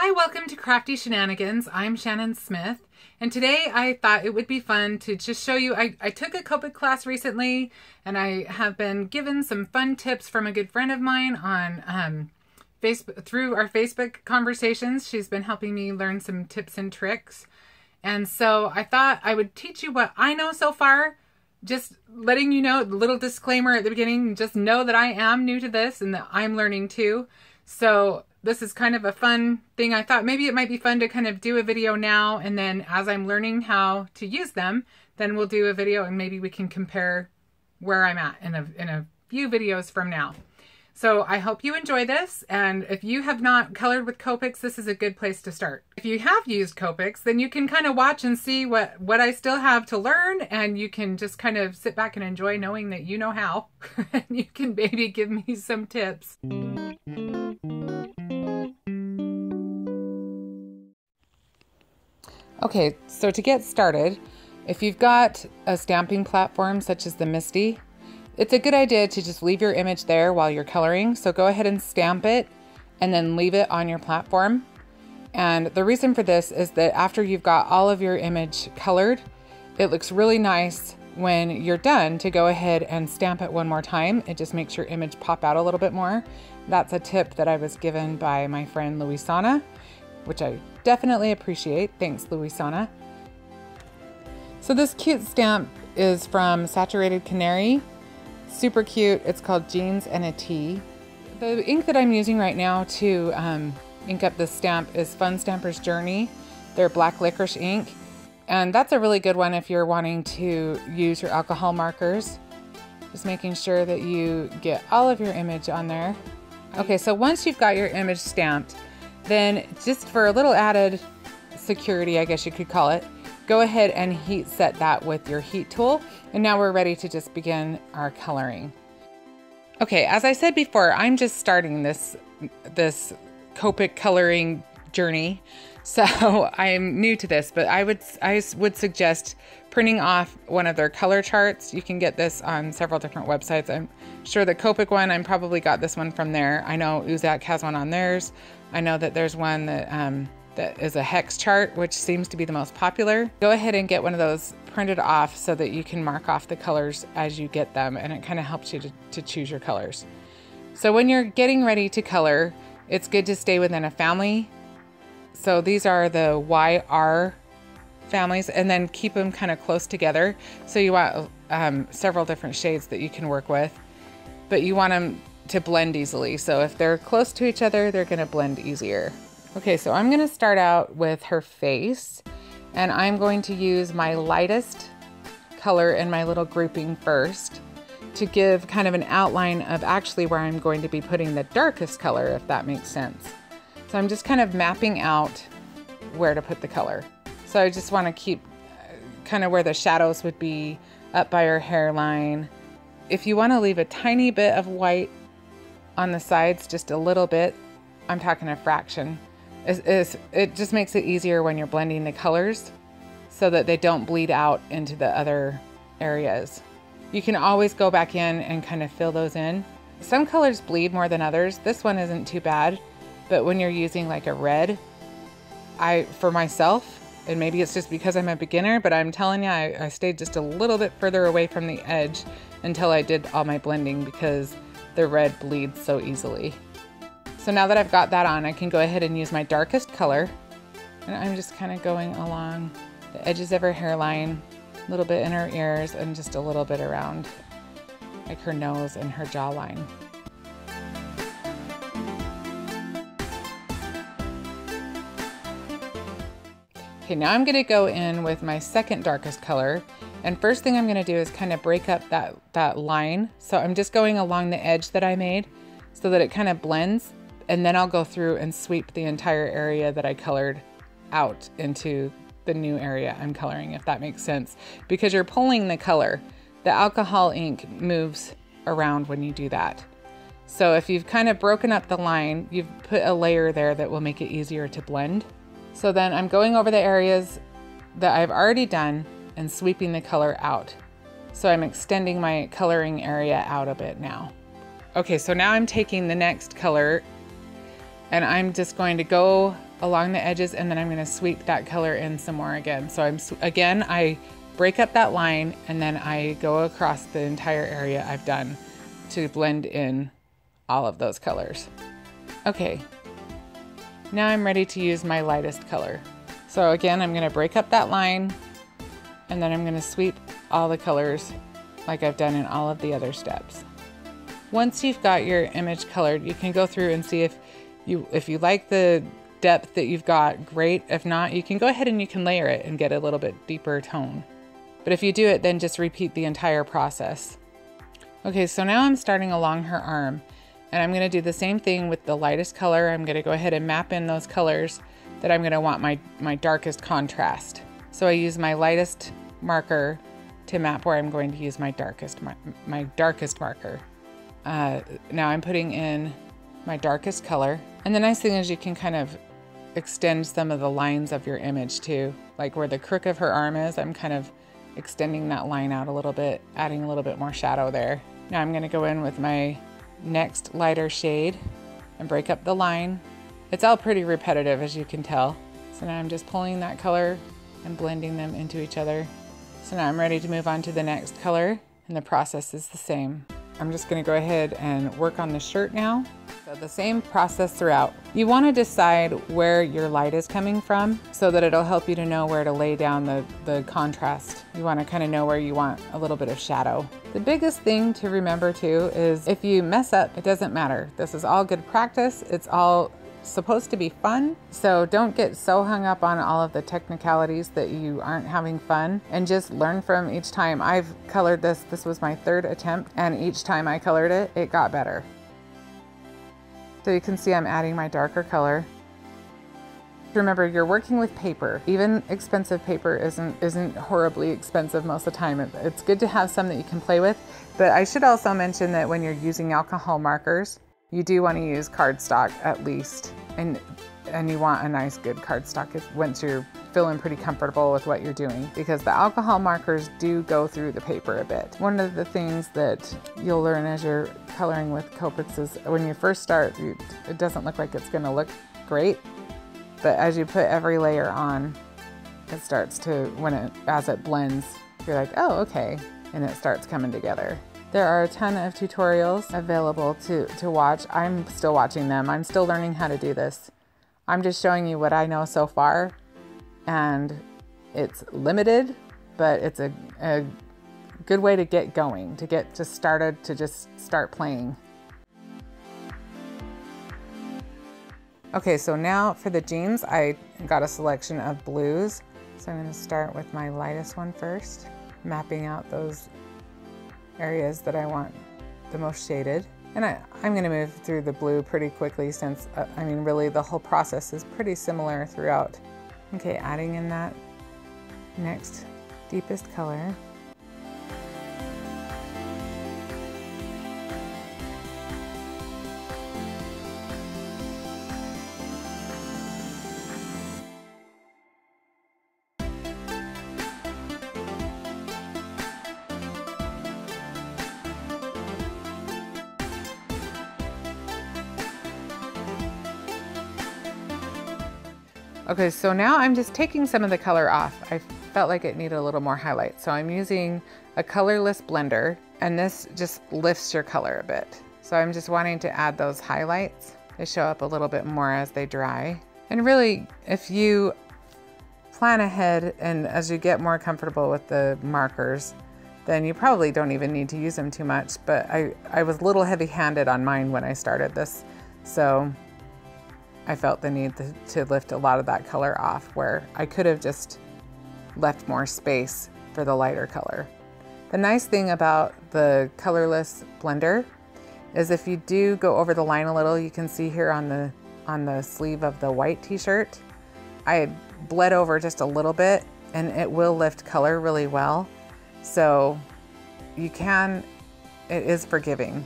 Hi, welcome to Crafty Shenanigans. I'm Shannon Smith, and today I thought it would be fun to just show you, I took a Copic class recently, and I have been given some fun tips from a good friend of mine on Facebook, through our Facebook conversations. She's been helping me learn some tips and tricks, and so I thought I would teach you what I know so far, just letting you know, a little disclaimer at the beginning, just know that I am new to this and that I'm learning too. So this is kind of a fun thing. I thought maybe it might be fun to kind of do a video now, and then as I'm learning how to use them, then we'll do a video and maybe we can compare where I'm at in a few videos from now. So I hope you enjoy this, and if you have not colored with Copics, this is a good place to start. If you have used Copics, then you can kind of watch and see what I still have to learn, and you can just kind of sit back and enjoy knowing that you know how, and you can maybe give me some tips. Okay, so to get started, if you've got a stamping platform such as the Misty, it's a good idea to just leave your image there while you're coloring. So go ahead and stamp it and then leave it on your platform. And the reason for this is that after you've got all of your image colored, it looks really nice when you're done to go ahead and stamp it one more time. It just makes your image pop out a little bit more. That's a tip that I was given by my friend Louisana, which I definitely appreciate. Thanks, Louisana. So this cute stamp is from Saturated Canary. Super cute. It's called Jeans and a Tee. The ink that I'm using right now to ink up this stamp is Fun Stamper's Journey. They're black licorice ink. And that's a really good one if you're wanting to use your alcohol markers. Just making sure that you get all of your image on there. Okay, so once you've got your image stamped, then just for a little added security, I guess you could call it, go ahead and heat set that with your heat tool. And now we're ready to just begin our coloring. Okay, as I said before, I'm just starting this Copic coloring journey. So I'm new to this, but I would suggest printing off one of their color charts. You can get this on several different websites. I'm sure the Copic one, I probably got this one from there. I know Uzak has one on theirs. I know that there's one that that is a hex chart, which seems to be the most popular. Go ahead and get one of those printed off so that you can mark off the colors as you get them, and it kind of helps you to choose your colors. So when you're getting ready to color, it's good to stay within a family. So these are the YR families, and then keep them kind of close together. So you want several different shades that you can work with, but you want them to blend easily. So if they're close to each other, they're going to blend easier. Okay, so I'm going to start out with her face, and I'm going to use my lightest color in my little grouping first to give kind of an outline of actually where I'm going to be putting the darkest color, if that makes sense. So I'm just kind of mapping out where to put the color. So I just want to keep kind of where the shadows would be up by her hairline. If you want to leave a tiny bit of white on the sides, just a little bit, I'm talking a fraction, it just makes it easier when you're blending the colors so that they don't bleed out into the other areas. You can always go back in and kind of fill those in. Some colors bleed more than others. This one isn't too bad, but when you're using like a red, for myself, and maybe it's just because I'm a beginner, but I'm telling you, I stayed just a little bit further away from the edge until I did all my blending because the red bleeds so easily. So now that I've got that on, I can go ahead and use my darkest color. And I'm just kind of going along the edges of her hairline, a little bit in her ears, and just a little bit around like her nose and her jawline. Okay, now I'm gonna go in with my second darkest color. And first thing I'm gonna do is kind of break up that line. So I'm just going along the edge that I made so that it kind of blends. And then I'll go through and sweep the entire area that I colored out into the new area I'm coloring, if that makes sense. Because you're pulling the color. The alcohol ink moves around when you do that. So if you've kind of broken up the line, you've put a layer there that will make it easier to blend. So then I'm going over the areas that I've already done and sweeping the color out. So I'm extending my coloring area out a bit now. Okay, so now I'm taking the next color and I'm just going to go along the edges, and then I'm going to sweep that color in some more again. So I break up that line, and then I go across the entire area I've done to blend in all of those colors. Okay, now I'm ready to use my lightest color. So again, I'm going to break up that line, and then I'm going to sweep all the colors like I've done in all of the other steps. Once you've got your image colored, you can go through and see if you like the depth that you've got, great. If not, you can go ahead and you can layer it and get a little bit deeper tone. But if you do it, then just repeat the entire process. Okay, so now I'm starting along her arm, and I'm gonna do the same thing with the lightest color. I'm gonna go ahead and map in those colors that I'm gonna want my darkest contrast. So I use my lightest marker to map where I'm going to use my darkest marker. Now I'm putting in my darkest color. And the nice thing is you can kind of extend some of the lines of your image too. Like where the crook of her arm is, I'm kind of extending that line out a little bit, adding a little bit more shadow there. Now I'm gonna go in with my next lighter shade and break up the line. It's all pretty repetitive, as you can tell. So now I'm just pulling that color and blending them into each other. So now I'm ready to move on to the next color, and the process is the same. I'm just gonna go ahead and work on the shirt now. So the same process throughout. You wanna decide where your light is coming from so that it'll help you to know where to lay down the contrast. You wanna kinda know where you want a little bit of shadow. The biggest thing to remember too is if you mess up, it doesn't matter. This is all good practice. It's all supposed to be fun. So don't get so hung up on all of the technicalities that you aren't having fun, and just learn from each time. I've colored this was my third attempt, and each time I colored it, it got better. So you can see I'm adding my darker color. Remember, you're working with paper. Even expensive paper isn't horribly expensive most of the time. It's good to have some that you can play with, but I should also mention that when you're using alcohol markers, you do want to use cardstock at least, and you want a nice good cardstock once you're feeling pretty comfortable with what you're doing, because the alcohol markers do go through the paper a bit. One of the things that you'll learn as you're coloring with Copics is when you first start, it doesn't look like it's going to look great, but as you put every layer on, it starts to, as it blends, you're like, oh, okay, and it starts coming together. There are a ton of tutorials available to watch. I'm still watching them. I'm still learning how to do this. I'm just showing you what I know so far, and it's limited, but it's a good way to get going, to get just started, to just start playing. Okay, so now for the jeans, I got a selection of blues. So I'm going to start with my lightest one first, mapping out those areas that I want the most shaded. And I'm going to move through the blue pretty quickly since, I mean, really the whole process is pretty similar throughout. Okay, adding in that next deepest color. Okay, so now I'm just taking some of the color off. I felt like it needed a little more highlight. So I'm using a colorless blender, and this just lifts your color a bit. So I'm just wanting to add those highlights. They show up a little bit more as they dry. And really, if you plan ahead and as you get more comfortable with the markers, then you probably don't even need to use them too much. But I was a little heavy-handed on mine when I started this. So I felt the need to lift a lot of that color off, where I could have just left more space for the lighter color. The nice thing about the colorless blender is if you do go over the line a little, you can see here on the sleeve of the white t-shirt, I had bled over just a little bit, and it will lift color really well. So it is forgiving.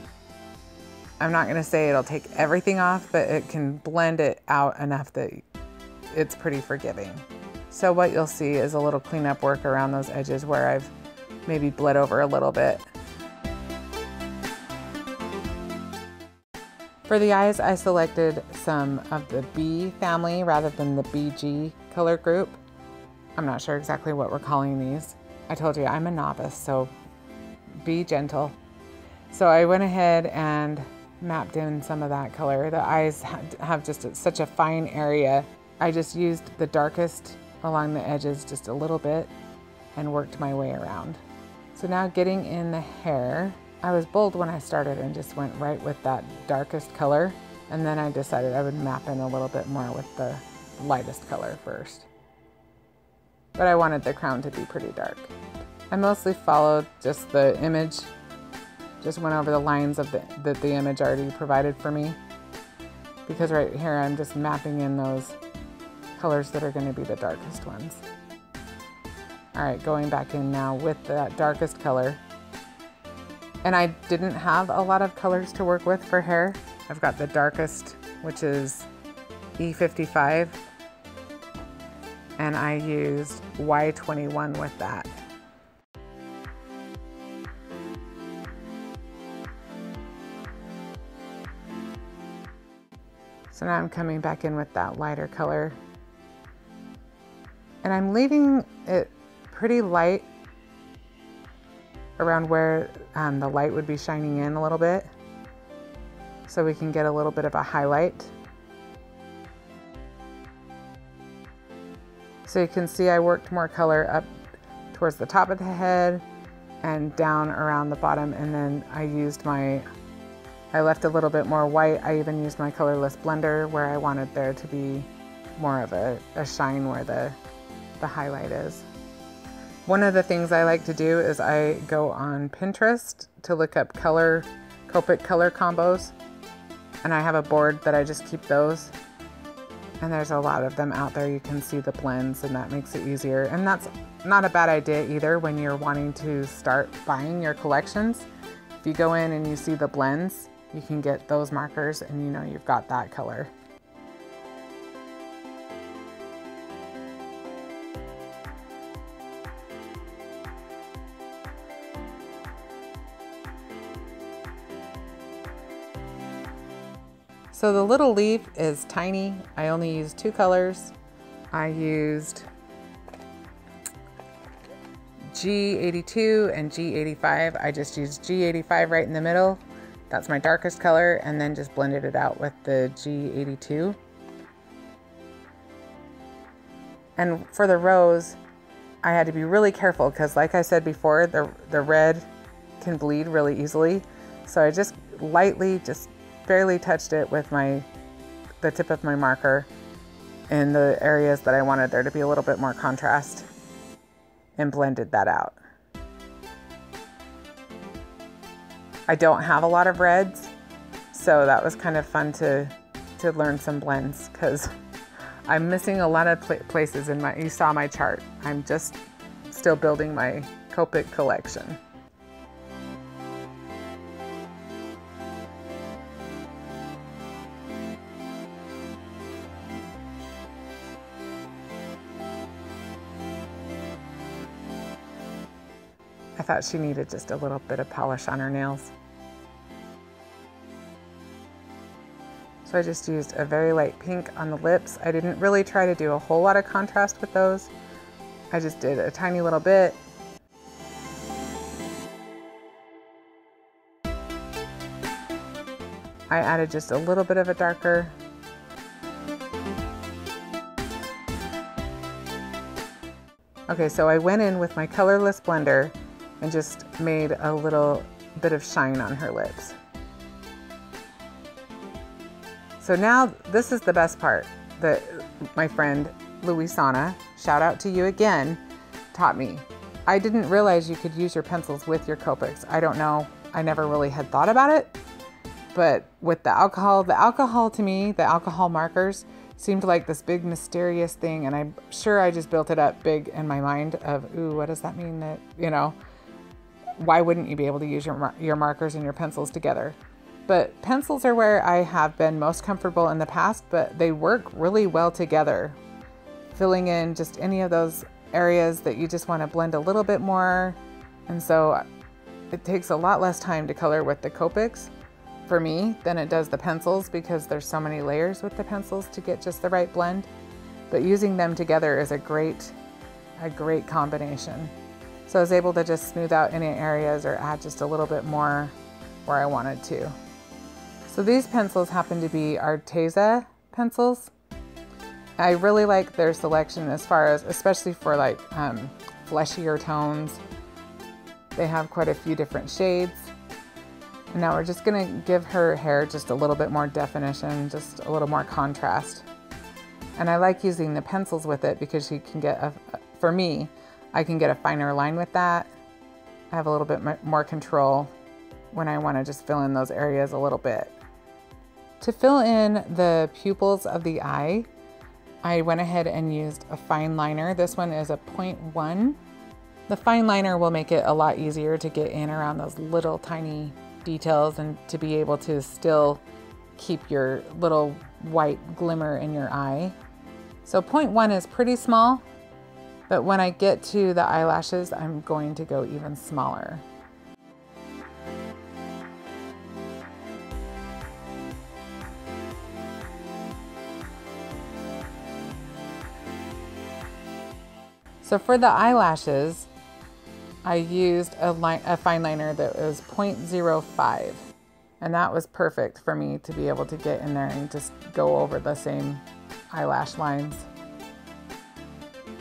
I'm not gonna say it'll take everything off, but it can blend it out enough that it's pretty forgiving. So what you'll see is a little cleanup work around those edges where I've maybe bled over a little bit. For the eyes, I selected some of the B family rather than the BG color group. I'm not sure exactly what we're calling these. I told you I'm a novice, so be gentle. So I went ahead and mapped in some of that color. The eyes have just such a fine area. I just used the darkest along the edges just a little bit and worked my way around. So now getting in the hair, I was bold when I started and just went right with that darkest color. And then I decided I would map in a little bit more with the lightest color first. But I wanted the crown to be pretty dark. I mostly followed just the image, just went over the lines of that the image already provided for me. Because right here I'm just mapping in those colors that are going to be the darkest ones. All right, going back in now with that darkest color. And I didn't have a lot of colors to work with for hair. I've got the darkest, which is E55, and I used Y21 with that. So now I'm coming back in with that lighter color. And I'm leaving it pretty light around where the light would be shining in a little bit, so we can get a little bit of a highlight. So you can see I worked more color up towards the top of the head and down around the bottom, and then I left a little bit more white. I even used my colorless blender where I wanted there to be more of a shine where the highlight is. One of the things I like to do is I go on Pinterest to look up Copic color combos, and I have a board that I just keep those, and there's a lot of them out there. You can see the blends, and that makes it easier, and that's not a bad idea either when you're wanting to start buying your collections. If you go in and you see the blends, you can get those markers and you know you've got that color. So the little leaf is tiny. I only used 2 colors. I used G82 and G85. I just used G85 right in the middle. That's my darkest color, and then just blended it out with the G82. And for the rose, I had to be really careful because, like I said before, the red can bleed really easily. So I just lightly, just barely touched it with the tip of my marker in the areas that I wanted there to be a little bit more contrast, and blended that out. I don't have a lot of reds, so that was kind of fun to learn some blends because I'm missing a lot of places in you saw my chart. I'm just still building my Copic collection. I thought she needed just a little bit of polish on her nails. So I just used a very light pink on the lips. I didn't really try to do a whole lot of contrast with those. I just did a tiny little bit. I added just a little bit of a darker. Okay, so I went in with my colorless blender and just made a little bit of shine on her lips. So now this is the best part that my friend Louisana, shout out to you again, taught me. I didn't realize you could use your pencils with your Copics. I don't know, I never really had thought about it, but with the alcohol to me, the alcohol markers seemed like this big mysterious thing, and I'm sure I just built it up big in my mind of, ooh, what does that mean? That, you know, why wouldn't you be able to use your markers and your pencils together? But pencils are where I have been most comfortable in the past, but they work really well together. Filling in just any of those areas that you just want to blend a little bit more. And so it takes a lot less time to color with the Copics for me than it does the pencils because there's so many layers with the pencils to get just the right blend. But using them together is a great combination. So I was able to just smooth out any areas or add just a little bit more where I wanted to. So these pencils happen to be Arteza pencils. I really like their selection as far as, especially for like fleshier tones. They have quite a few different shades. And now we're just gonna give her hair just a little bit more definition, just a little more contrast. And I like using the pencils with it because you can get, for me, I can get a finer line with that. I have a little bit more control when I wanna just fill in those areas a little bit. To fill in the pupils of the eye, I went ahead and used a fine liner. This one is a 0.1. The fine liner will make it a lot easier to get in around those little tiny details and to be able to still keep your little white glimmer in your eye. So 0.1 is pretty small, but when I get to the eyelashes, I'm going to go even smaller. So for the eyelashes, I used a fine liner that was 0.05, and that was perfect for me to be able to get in there and just go over the same eyelash lines.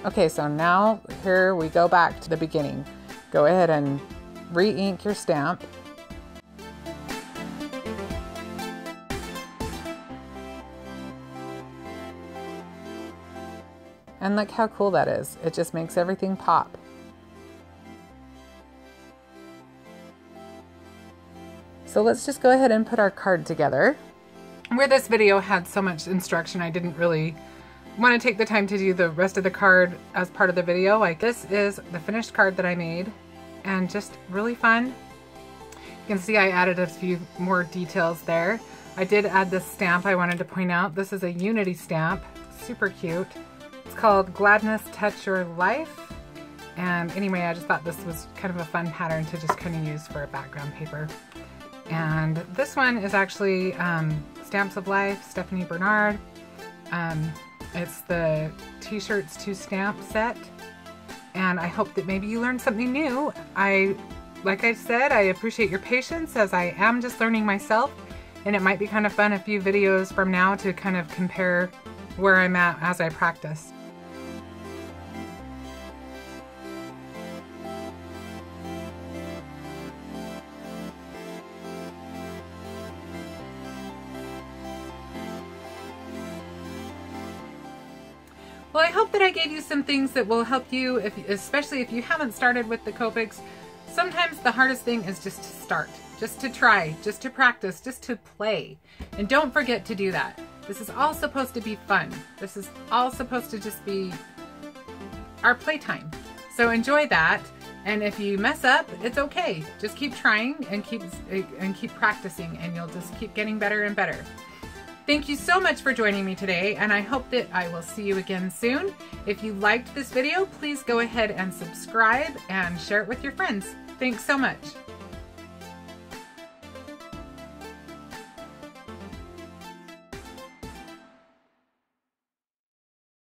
Okay, so now here we go back to the beginning. Go ahead and re-ink your stamp. And look how cool that is. It just makes everything pop. So let's just go ahead and put our card together. Where this video had so much instruction, I didn't really want to take the time to do the rest of the card as part of the video. Like, this is the finished card that I made and just really fun. You can see I added a few more details there. I did add this stamp I wanted to point out. This is a Unity stamp, super cute. It's called Gladness Touch Your Life. And anyway, I just thought this was kind of a fun pattern to just kind of use for a background paper. And this one is actually Stamps of Life, Stephanie Bernard. It's the T-shirts to stamp set. And I hope that maybe you learned something new. Like I said, I appreciate your patience as I am just learning myself. And it might be kind of fun a few videos from now to kind of compare where I'm at as I practice. Well, I hope that I gave you some things that will help you, especially if you haven't started with the Copics. Sometimes the hardest thing is just to start, just to try, just to practice, just to play. And don't forget to do that. This is all supposed to be fun. This is all supposed to just be our playtime. So enjoy that. And if you mess up, it's okay. Just keep trying and keep practicing, and you'll just keep getting better and better. Thank you so much for joining me today, and I hope that I will see you again soon. If you liked this video, please go ahead and subscribe and share it with your friends. Thanks so much.